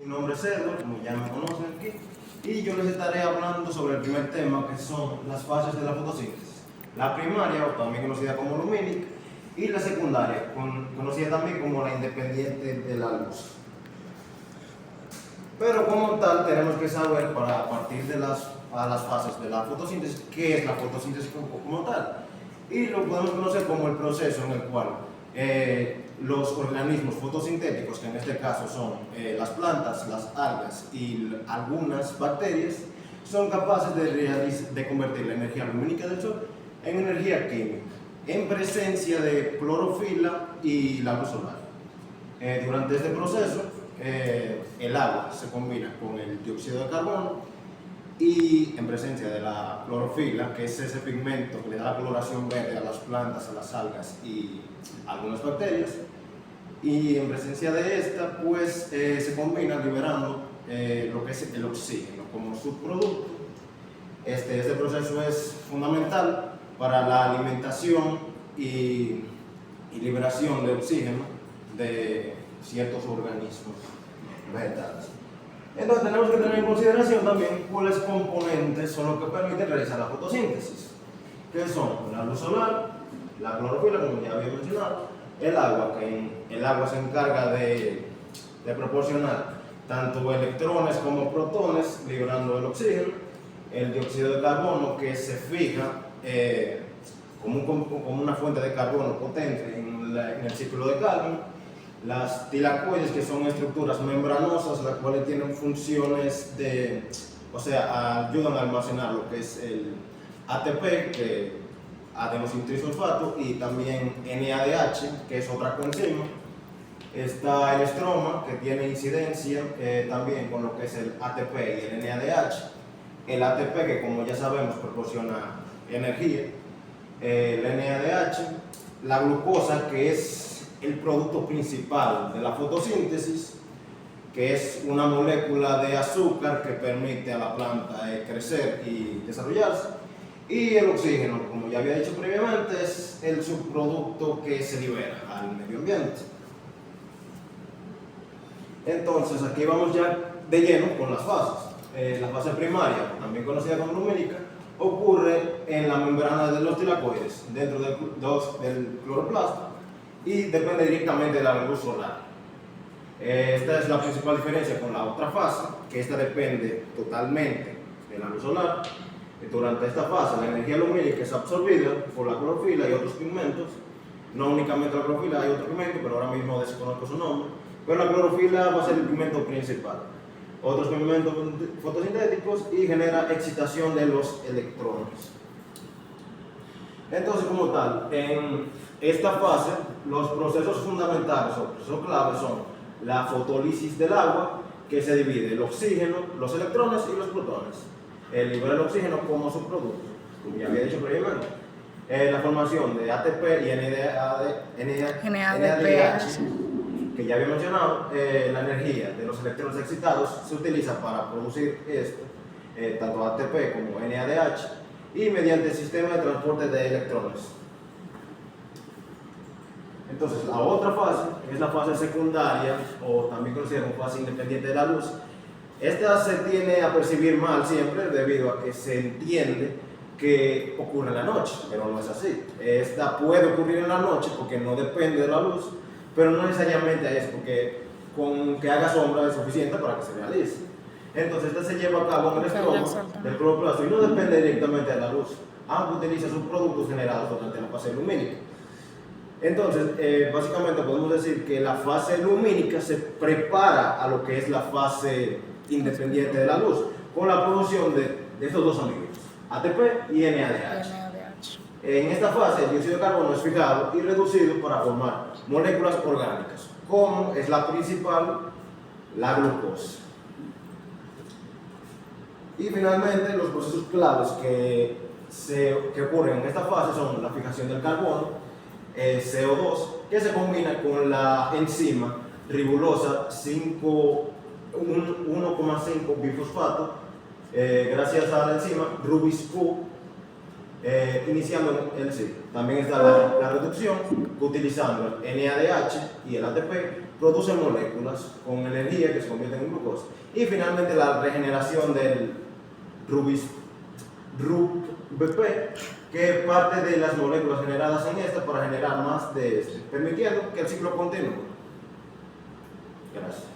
Mi nombre es Edward, como ya me conocen aquí, y yo les estaré hablando sobre el primer tema, que son las fases de la fotosíntesis. La primaria, o también conocida como lumínica, y la secundaria, conocida también como la independiente de la luz. Pero como tal, tenemos que saber, para partir de las fases de la fotosíntesis, qué es la fotosíntesis como tal. Y lo podemos conocer como el proceso en el cual los organismos fotosintéticos, que en este caso son las plantas, las algas y algunas bacterias, son capaces de convertir la energía lumínica del sol en energía química, en presencia de clorofila y la luz solar. Durante este proceso, el agua se combina con el dióxido de carbono y en presencia de la clorofila, que es ese pigmento que le da la coloración verde a las plantas, a las algas y algunas bacterias, y en presencia de esta, pues se combina liberando lo que es el oxígeno como subproducto. Este proceso es fundamental para la alimentación y liberación de oxígeno de ciertos organismos vegetales. Entonces tenemos que tener en consideración también cuáles componentes son los que permiten realizar la fotosíntesis, que son la luz solar, la clorofila, como ya había mencionado, el agua, que el agua se encarga de proporcionar tanto electrones como protones, liberando el oxígeno, el dióxido de carbono, que se fija como una fuente de carbono potente en el círculo de Calvin, las tilacoides, que son estructuras membranosas, las cuales tienen funciones ayudan a almacenar lo que es el ATP, que adenosín trisulfato, y también NADH, que es otra coenzima. Está el estroma, que tiene incidencia también con lo que es el ATP y el NADH. El ATP, que como ya sabemos proporciona energía. El NADH, la glucosa, que es el producto principal de la fotosíntesis, que es una molécula de azúcar que permite a la planta crecer y desarrollarse, y el oxígeno, como ya había dicho previamente, es el subproducto que se libera al medio ambiente. Entonces aquí vamos ya de lleno con las fases. La fase primaria, también conocida como lumínica, ocurre en la membrana de los tilacoides, dentro del cloroplasto, y depende directamente de la luz solar. Esta es la principal diferencia con la otra fase, que esta depende totalmente de la luz solar. Durante esta fase, la energía lumínica es absorbida por la clorofila y otros pigmentos. No únicamente la clorofila, hay otro pigmento, pero ahora mismo desconozco su nombre. Pero la clorofila va a ser el pigmento principal. Otros pigmentos fotosintéticos, y genera excitación de los electrones. Entonces, como tal, en esta fase, los procesos fundamentales o procesos claves son la fotólisis del agua, que se divide el oxígeno, los electrones y los protones. Libera el oxígeno como subproducto, como ya había dicho previamente. La formación de ATP y NADH, que ya había mencionado. La energía de los electrones excitados se utiliza para producir esto, tanto ATP como NADH, y mediante el sistema de transporte de electrones. Entonces, la otra fase es la fase secundaria, o también conocida como fase independiente de la luz. Esta se tiene a percibir mal siempre, debido a que se entiende que ocurre en la noche, pero no es así. Esta puede ocurrir en la noche porque no depende de la luz, pero no necesariamente es porque con que haga sombra es suficiente para que se realice. Entonces, esta se lleva a cabo en el estroma del cloroplasto y no depende directamente de la luz, aunque utiliza sus productos generados durante la fase lumínica. Entonces, básicamente podemos decir que la fase lumínica se prepara a lo que es la fase independiente de la luz, con la producción de estos dos amigos, ATP y NADH. En esta fase, el dióxido de carbono es fijado y reducido para formar moléculas orgánicas, como es la principal, la glucosa. Y finalmente, los procesos claves que ocurren en esta fase son la fijación del carbono, CO2, que se combina con la enzima ribosa 1,5 bifosfato, gracias a la enzima Rubis-Q, iniciando el ciclo. También está la reducción, utilizando el NADH y el ATP producen moléculas con energía que se convierten en glucosa. Y finalmente la regeneración del RUBP, que parte de las moléculas generadas en esta para generar más de este, permitiendo que el ciclo continúe. Gracias.